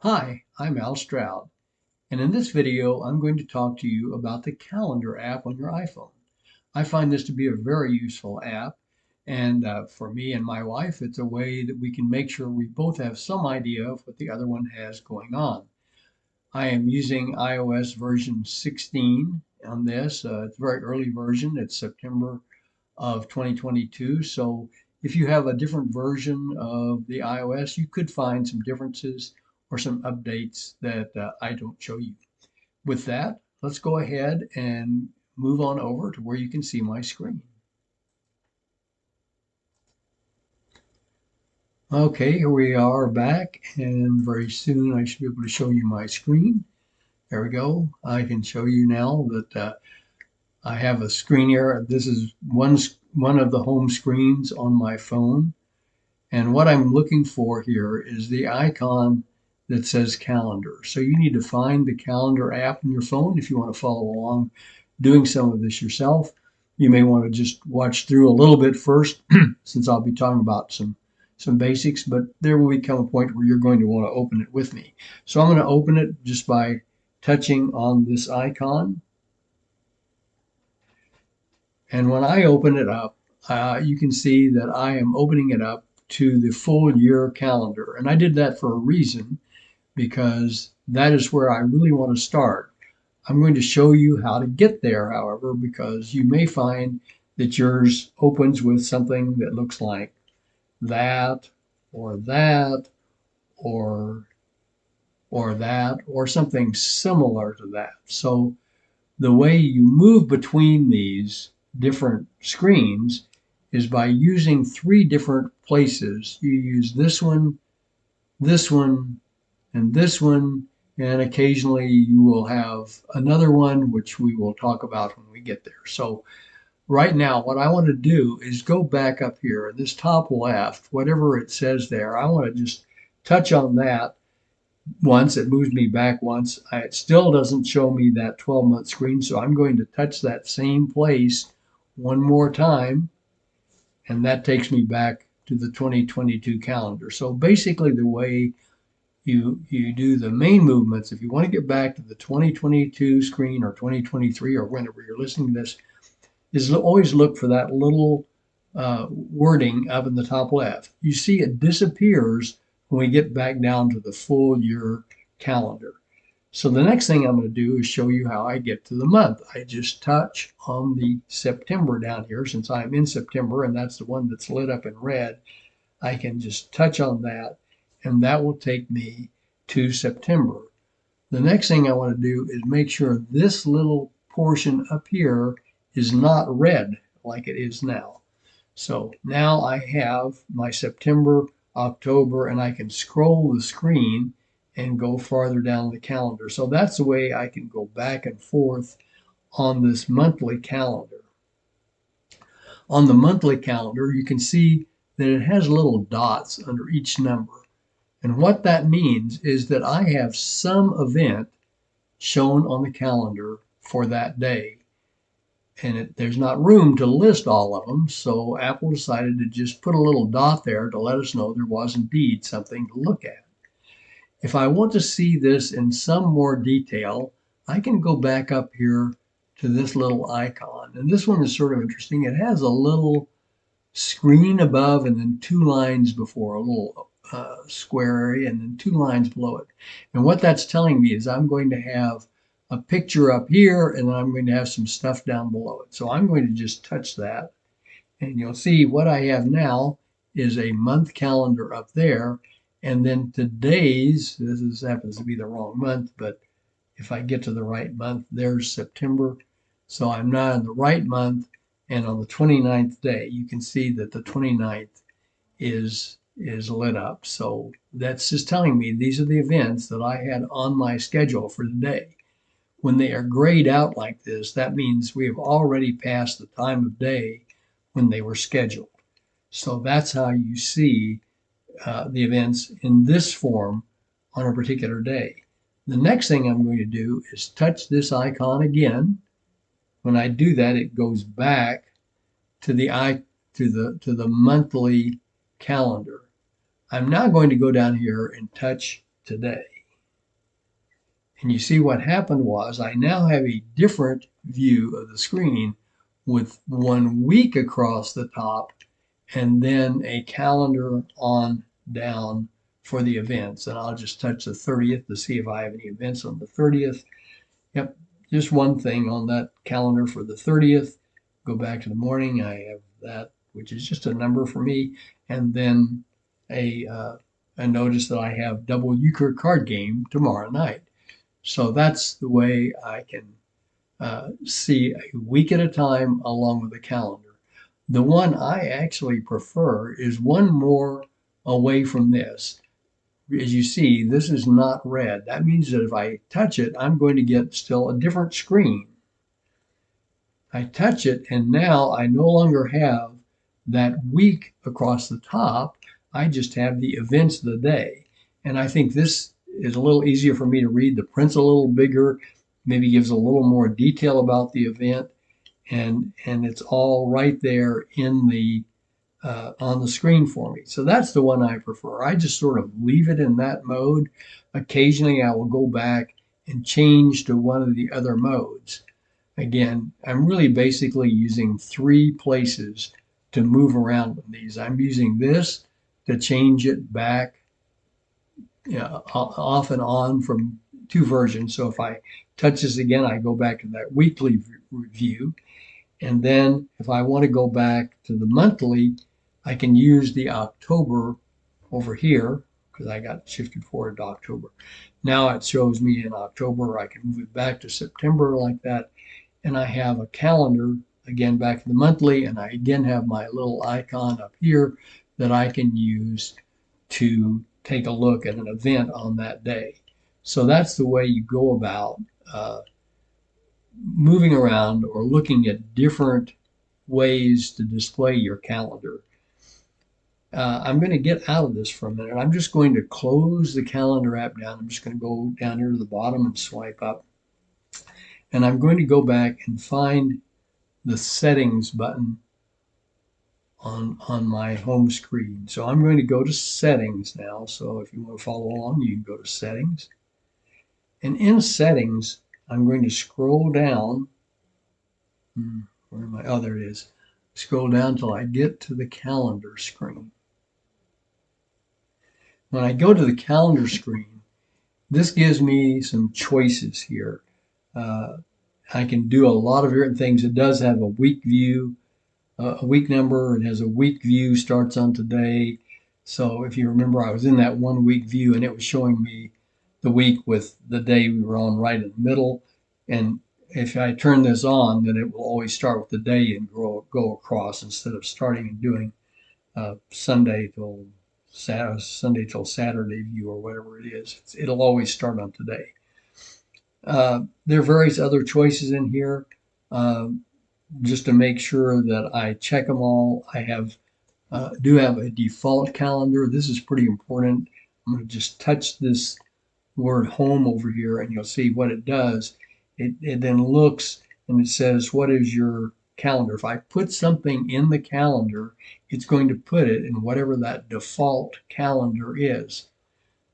Hi, I'm Al Stroud, and in this video, I'm going to talk to you about the Calendar app on your iPhone. I find this to be a very useful app, and for me and my wife, it's a way that we can make sure we both have some idea of what the other one has going on. I am using iOS version 16 on this. It's a very early version. It's September of 2022. So if you have a different version of the iOS, you could find some differences or some updates that I don't show you. With that, let's go ahead and move on over to where you can see my screen. Okay, here we are back, and very soon I should be able to show you my screen. There we go. I can show you now that I have a screen here. This is one of the home screens on my phone. And what I'm looking for here is the icon that says calendar. So you need to find the calendar app on your phone if you want to follow along doing some of this yourself. You may want to just watch through a little bit first, since I'll be talking about some basics, but there will become a point where you're going to want to open it with me. So I'm going to open it just by touching on this icon. And when I open it up, you can see that I am opening it up to the full year calendar. And I did that for a reason, because that is where I really want to start. I'm going to show you how to get there, however, because you may find that yours opens with something that looks like that, or that, or or that, or something similar to that. So the way you move between these different screens is by using three different places. You use this one, and this one, and occasionally you will have another one, which we will talk about when we get there. So right now, what I want to do is go back up here, this top left, whatever it says there, I want to just touch on that once. It moves me back once. It still doesn't show me that 12-month screen, so I'm going to touch that same place one more time, and that takes me back to the 2022 calendar. So basically the way you do the main movements, if you want to get back to the 2022 screen or 2023 or whenever you're listening to this, is always look for that little wording up in the top left. You see it disappears when we get back down to the full year calendar. So the next thing I'm going to do is show you how I get to the month. I just touch on the September down here, since I'm in September and that's the one that's lit up in red. I can just touch on that, and that will take me to September. The next thing I want to do is make sure this little portion up here is not red like it is now. So now I have my September, October, and I can scroll the screen and go farther down the calendar. So that's the way I can go back and forth on this monthly calendar. On the monthly calendar, you can see that it has little dots under each number. And what that means is that I have some event shown on the calendar for that day. And there's not room to list all of them, so Apple decided to just put a little dot there to let us know there was indeed something to look at. If I want to see this in some more detail, I can go back up here to this little icon. And this one is sort of interesting. It has a little screen above and then two lines before, a little square area, and then two lines below it. And what that's telling me is I'm going to have a picture up here, and then I'm going to have some stuff down below it. So I'm going to just touch that, and you'll see what I have now is a month calendar up there, and then today's, happens to be the wrong month, but if I get to the right month, there's September. So I'm not in the right month, and on the 29th day, you can see that the 29th is lit up. So that's just telling me these are the events that I had on my schedule for the day. When they are grayed out like this, that means we have already passed the time of day when they were scheduled. So that's how you see the events in this form on a particular day. The next thing I'm going to do is touch this icon again. When I do that, it goes back to the monthly calendar. I'm now going to go down here and touch today. And you see what happened was I now have a different view of the screen with 1 week across the top and then a calendar on down for the events. And I'll just touch the 30th to see if I have any events on the 30th. Yep, just one thing on that calendar for the 30th. Go back to the morning. I have that, which is just a number for me. And then a notice that I have double euchre card game tomorrow night. So that's the way I can see a week at a time along with the calendar. The one I actually prefer is one more away from this. As you see, this is not red. That means that if I touch it, I'm going to get still a different screen. I touch it, and now I no longer have that week across the top. I just have the events of the day. And I think this is a little easier for me to read. The print's a little bigger, maybe gives a little more detail about the event, and it's all right there in the on the screen for me. So that's the one I prefer. I just sort of leave it in that mode. Occasionally I will go back and change to one of the other modes. Again, I'm really basically using 3 places to move around with these. I'm using this to change it back, off and on from 2 versions. So if I touch this again, I go back to that weekly review. And then if I want to go back to the monthly, I can use the October over here because I got shifted forward to October. Now it shows me in October. I can move it back to September like that. And I have a calendar again back to the monthly, and I again have my little icon up here that I can use to take a look at an event on that day. So that's the way you go about moving around or looking at different ways to display your calendar. I'm going to get out of this for a minute. I'm just going to close the calendar app down. I'm just going to go down here to the bottom and swipe up. And I'm going to go back and find the settings button on my home screen. So I'm going to go to settings now. So if you want to follow along, you can go to settings. And in settings, I'm going to scroll down. Where am I? Oh, there it is. Scroll down till I get to the calendar screen. When I go to the calendar screen, this gives me some choices here. I can do a lot of different things. It does have a week view, a week number. It has a week view, starts on today. So if you remember, I was in that 1 week view and it was showing me the week with the day we were on right in the middle. And if I turn this on, then it will always start with the day and go across instead of starting and doing Sunday till Saturday view or whatever it is. It'll always start on today. There are various other choices in here. Just to make sure that I check them all, I do have a default calendar. This is pretty important. I'm going to just touch this word home over here and you'll see what it does. It then looks and it says, what is your calendar? If I put something in the calendar, it's going to put it in whatever that default calendar is.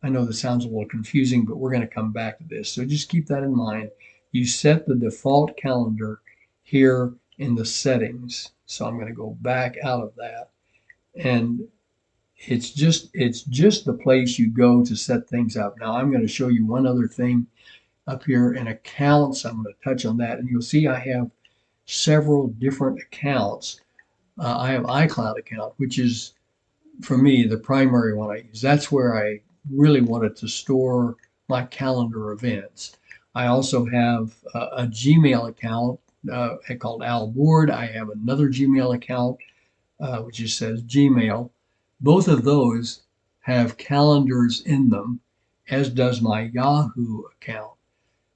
I know this sounds a little confusing, but we're going to come back to this. So just keep that in mind. You set the default calendar here in the settings. So I'm going to go back out of that. And it's just the place you go to set things up. Now I'm going to show you one other thing up here in accounts. I'm going to touch on that, and you'll see I have several different accounts. I have iCloud account, which is for me the primary one I use. That's where I really wanted to store my calendar events. I also have a Gmail account called Al Board. I have another Gmail account which just says Gmail. Both of those have calendars in them, as does my Yahoo account.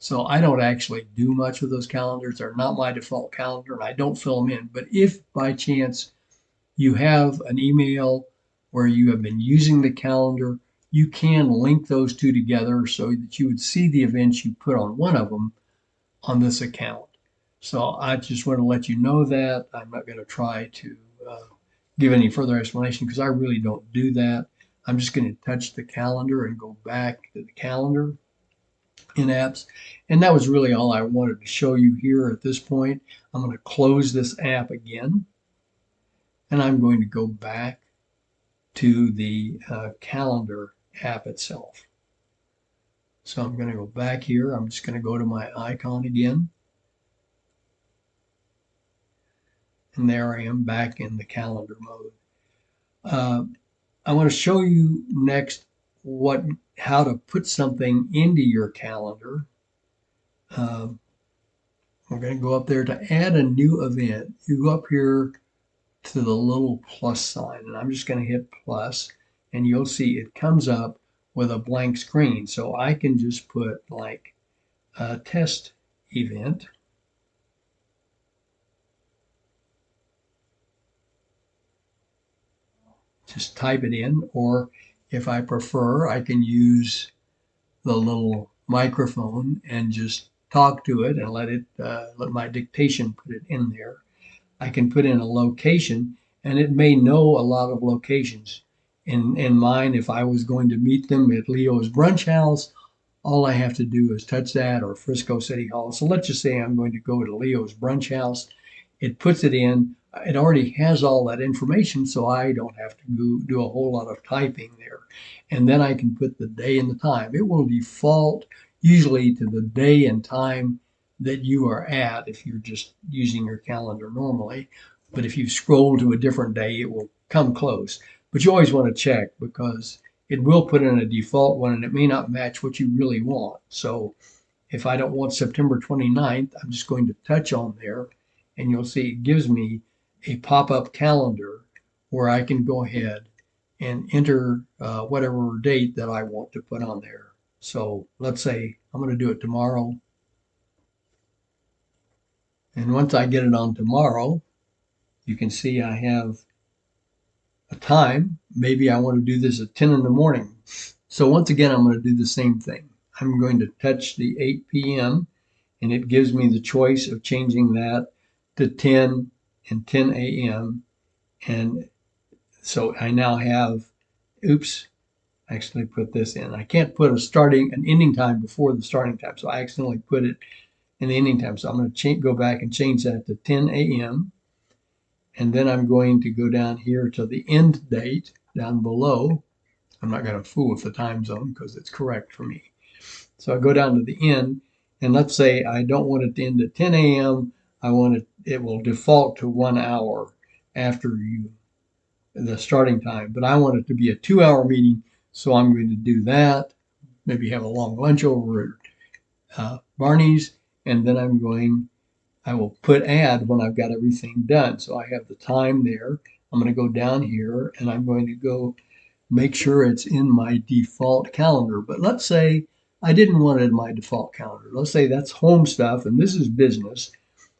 So I don't actually do much with those calendars. They're not my default calendar, and I don't fill them in. But if by chance you have an email where you have been using the calendar, you can link those two together so that you would see the events you put on one of them on this account. So I just want to let you know that. I'm not going to try to give any further explanation because I really don't do that. I'm just going to touch the calendar and go back to the calendar. in apps. And that was really all I wanted to show you here at this point. I'm going to close this app again, and I'm going to go back to the calendar app itself. So I'm going to go back here. I'm just going to go to my icon again. And there I am back in the calendar mode. I want to show you next how to put something into your calendar. We're going to go up there to add a new event. You go up here to the little plus sign, and I'm just going to hit plus, and you'll see it comes up with a blank screen. So I can just put like a test event. Just type it in, or if I prefer, I can use the little microphone and just talk to it and let my dictation put it in there. I can put in a location, and it may know a lot of locations. In mine, if I was going to meet them at Leo's Brunch House, all I have to do is touch that, or Frisco City Hall. So let's just say I'm going to go to Leo's Brunch House. It puts it in. It already has all that information, so I don't have to do a whole lot of typing there. And then I can put the day and the time. It will default usually to the day and time that you are at if you're just using your calendar normally. But if you scroll to a different day, it will come close. But you always want to check, because it will put in a default one and it may not match what you really want. So if I don't want September 29th, I'm just going to touch on there, and you'll see it gives me a pop-up calendar where I can go ahead and enter whatever date that I want to put on there. So let's say I'm going to do it tomorrow. And once I get it on tomorrow, you can see I have a time. Maybe I want to do this at 10 in the morning. So once again, I'm going to do the same thing. I'm going to touch the 8 p.m. and it gives me the choice of changing that to 10 and 10 a.m. And so I now have, oops, I accidentally put this in. I can't put an ending time before the starting time. So I accidentally put it in the ending time. So I'm going to go back and change that to 10 a.m. And then I'm going to go down here to the end date down below. I'm not going to fool with the time zone because it's correct for me. So I go down to the end, and let's say I don't want it to end at 10 a.m. I want it will default to 1 hour after the starting time, but I want it to be a 2-hour meeting. So I'm going to do that, maybe have a long lunch over at Barney's, and then I will put add when I've got everything done. So I have the time there. I'm going to go down here, and I'm going to go make sure it's in my default calendar. But let's say I didn't want it in my default calendar. Let's say that's home stuff and this is business.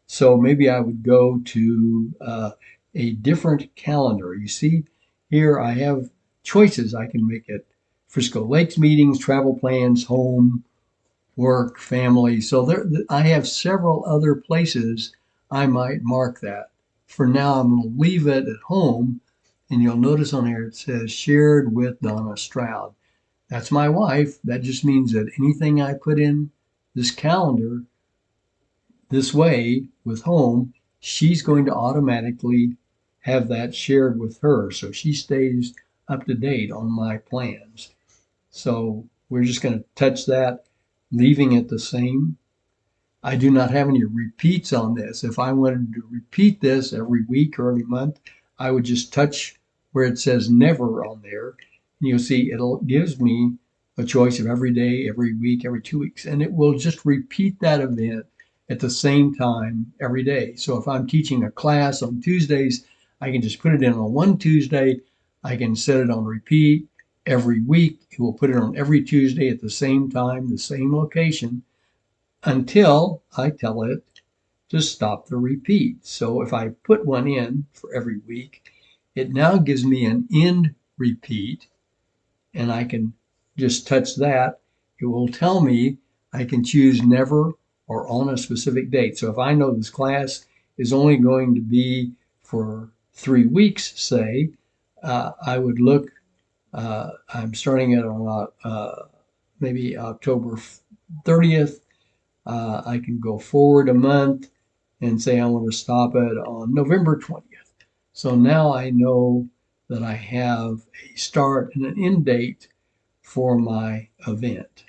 So maybe I would go to a different calendar. You see here I have choices. I can make it Frisco Lakes meetings, travel plans, home, work, family. So I have several other places I might mark that. For now, I'm going to leave it at home, and you'll notice on here it says shared with Donna Stroud. That's my wife. That just means that anything I put in this calendar this way with home, she's going to automatically have that shared with her. So she stays up to date on my plans. So we're just going to touch that, leaving it the same. I do not have any repeats on this. If I wanted to repeat this every week or every month, I would just touch where it says never on there. And you'll see it gives me a choice of every day, every week, every 2 weeks. And it will just repeat that event at the same time every day. So if I'm teaching a class on Tuesdays, I can just put it in on one Tuesday. I can set it on repeat every week. It will put it on every Tuesday at the same time, the same location, until I tell it to stop the repeat. So if I put one in for every week, it now gives me an end repeat, and I can just touch that. It will tell me I can choose never or on a specific date. So if I know this class is only going to be for 3 weeks, say, I would look, I'm starting it on maybe October 30th. I can go forward a month and say I want to stop it on November 20th. So now I know that I have a start and an end date for my event.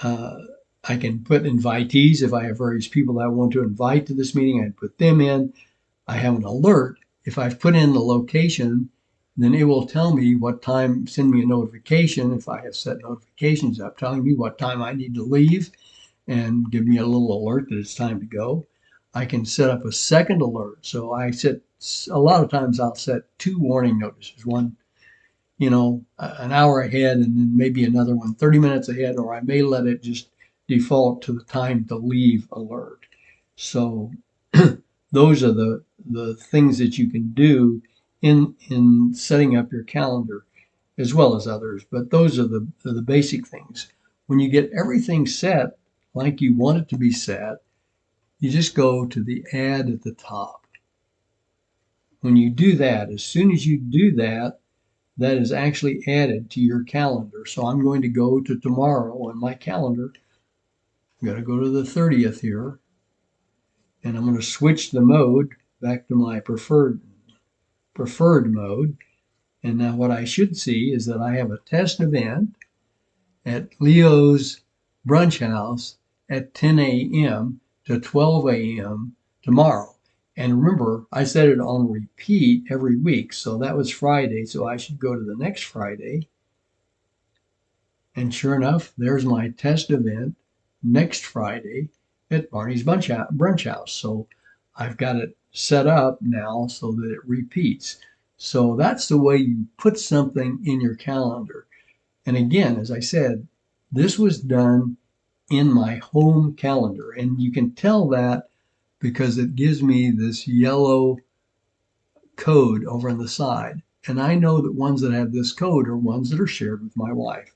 Uh, I can put invitees if I have various people that I want to invite to this meeting. I put them in. I have an alert. If I've put in the location, then it will tell me what time, send me a notification if I have set notifications up, telling me what time I need to leave and give me a little alert that it's time to go. I can set up a second alert. So I set, a lot of times I'll set two warning notices, one, an hour ahead and then maybe another one 30 minutes ahead, or I may let it just default to the time to leave alert. So those are the things that you can do in setting up your calendar as well as others. But those are the basic things. When you get everything set like you want it to be set, you just go to the add at the top. When you do that, as soon as you do that, that is actually added to your calendar. So I'm going to go to tomorrow on my calendar. I'm going to go to the 30th here, and I'm going to switch the mode back to my preferred mode. And now what I should see is that I have a test event at Leo's Brunch House at 10 a.m. to 12 a.m. tomorrow. And remember, I set it on repeat every week. So that was Friday. So I should go to the next Friday. And sure enough, there's my test event next Friday at Barney's Brunch House. So I've got it set up now so that it repeats. So that's the way you put something in your calendar. And again, as I said, this was done in my home calendar. And you can tell that because it gives me this yellow code over on the side. And I know that ones that have this code are ones that are shared with my wife.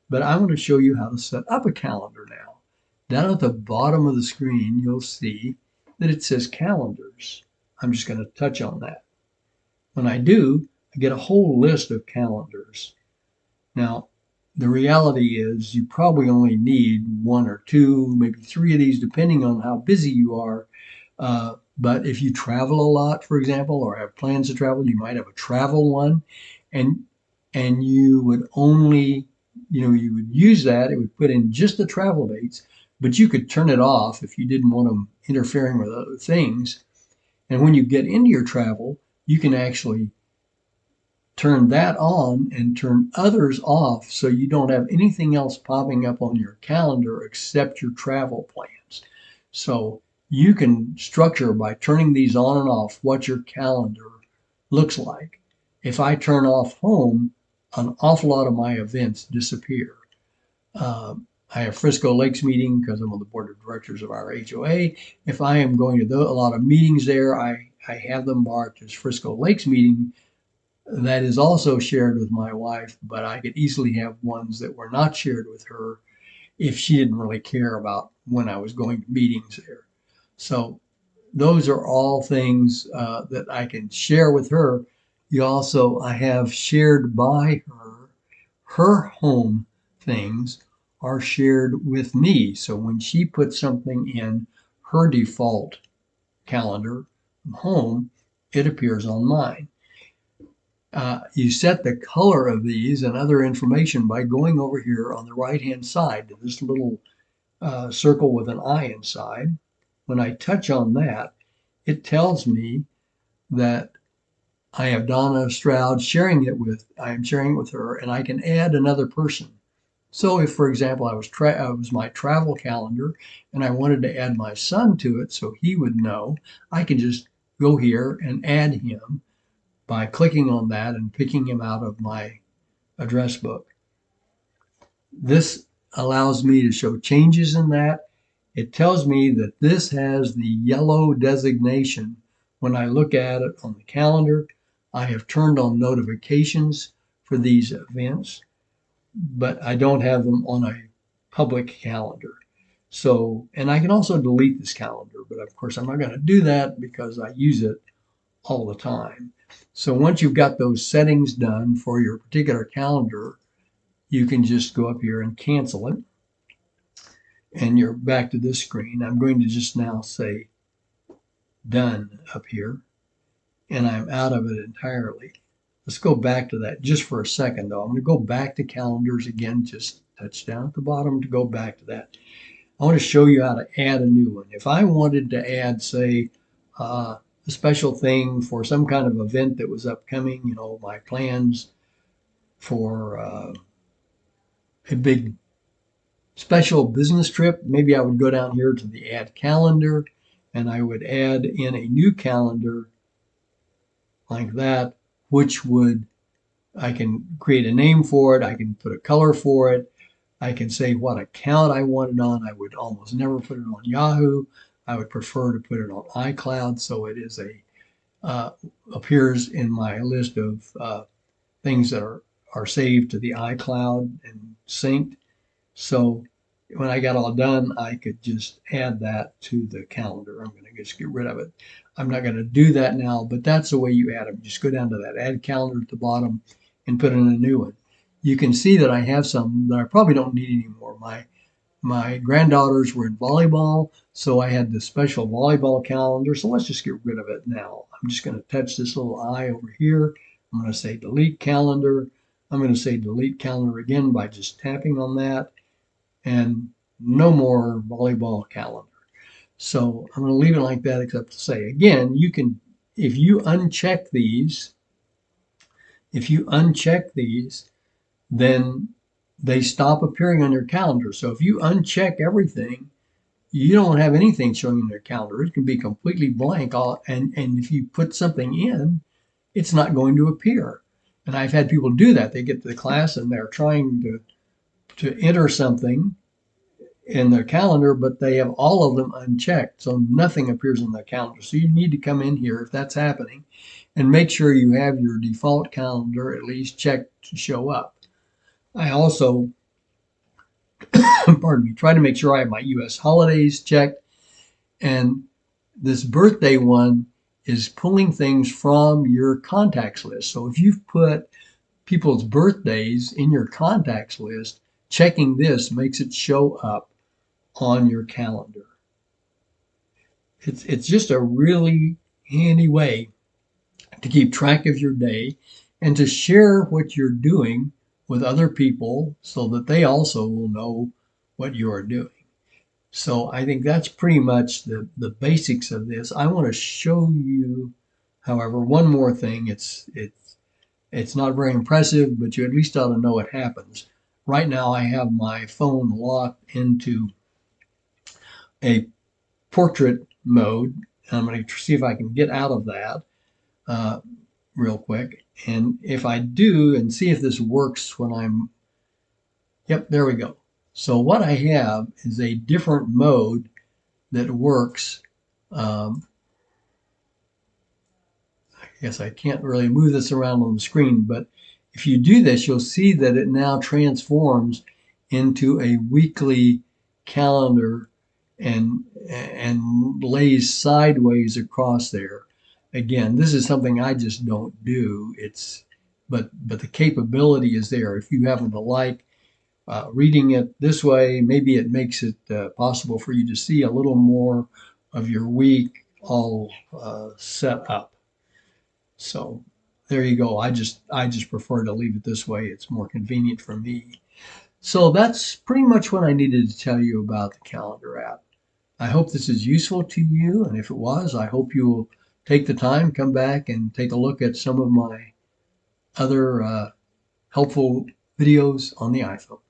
But I want to show you how to set up a calendar now. Down at the bottom of the screen, you'll see that it says calendars. I'm just going to touch on that. When I do, I get a whole list of calendars. Now, the reality is you probably only need one or two, maybe three of these, depending on how busy you are. But if you travel a lot, for example, or have plans to travel, you might have a travel one, and you would only, you would use that. It would put in just the travel dates, but you could turn it off if you didn't want them interfering with other things. And when you get into your travel, you can actually turn that on and turn others off so you don't have anything else popping up on your calendar except your travel plans. So you can structure by turning these on and off what your calendar looks like. If I turn off home, an awful lot of my events disappear. I have Frisco Lakes meeting because I'm on the board of directors of our HOA. If I am going to a lot of meetings there, I have them marked as Frisco Lakes meeting. That is also shared with my wife, but I could easily have ones that were not shared with her if she didn't really care about when I was going to meetings there. So those are all things that I can share with her. I have shared by her, her home things are shared with me. So when she puts something in her default calendar from home, it appears on mine. You set the color of these and other information by going over here on the right-hand side to this little circle with an eye inside. When I touch on that, it tells me that I have Donna Stroud I am sharing it with her, and I can add another person. So if, for example, it was my travel calendar and I wanted to add my son to it so he would know, I can just go here and add him by clicking on that and picking him out of my address book. This allows me to show changes in that. It tells me that this has the yellow designation. When I look at it on the calendar, I have turned on notifications for these events, but I don't have them on a public calendar. So, and I can also delete this calendar, but of course I'm not going to do that because I use it all the time. So once you've got those settings done for your particular calendar, you can just go up here and cancel it. And you're back to this screen. I'm going to just now say done up here, and I'm out of it entirely. Let's go back to that just for a second, though. I'm going to go back to calendars again, just touch down at the bottom to go back to that. I want to show you how to add a new one. If I wanted to add, say, a special thing for some kind of event that was upcoming, my plans for a big special business trip, maybe I would go down here to the add calendar and I would add in a new calendar like that, which would, I can create a name for it, I can put a color for it, I can say what account I want it on. I would almost never put it on Yahoo. I would prefer to put it on iCloud, so it is appears in my list of things that are saved to the iCloud and synced. So when I got all done, I could just add that to the calendar. I'm going to just get rid of it. I'm not going to do that now, but that's the way you add them. Just go down to that add calendar at the bottom and put in a new one. You can see that I have some that I probably don't need anymore. My granddaughters were in volleyball, so I had this special volleyball calendar. So let's just get rid of it now. I'm just going to touch this little eye over here. I'm going to say delete calendar. I'm going to say delete calendar again by just tapping on that, and no more volleyball calendar. So I'm going to leave it like that, except to say, again, you can, if you uncheck these, then they stop appearing on your calendar. So if you uncheck everything, you don't have anything showing in your calendar. It can be completely blank. And if you put something in, it's not going to appear. And I've had people do that. They get to the class and they're trying to enter something in their calendar, but they have all of them unchecked. So nothing appears on their calendar. So you need to come in here if that's happening and make sure you have your default calendar at least checked to show up. I also, pardon me, try to make sure I have my US holidays checked. And this birthday one is pulling things from your contacts list. So if you've put people's birthdays in your contacts list, checking this makes it show up on your calendar. It's just a really handy way to keep track of your day and to share what you're doing with other people so that they also will know what you are doing. So I think that's pretty much the basics of this. I want to show you, however, one more thing. It's not very impressive, but you at least ought to know what happens. Right now I have my phone locked into a portrait mode. I'm going to see if I can get out of that real quick. And if I do, and see if this works when yep, there we go. So what I have is a different mode that works. I guess I can't really move this around on the screen, but if you do this, you'll see that it now transforms into a weekly calendar and lays sideways across there. Again, this is something I just don't do. But the capability is there. If you happen to like reading it this way, maybe it makes it possible for you to see a little more of your week all set up. So there you go. I just prefer to leave it this way. It's more convenient for me. So that's pretty much what I needed to tell you about the calendar app. I hope this is useful to you, and if it was, I hope you will take the time, come back and take a look at some of my other helpful videos on the iPhone.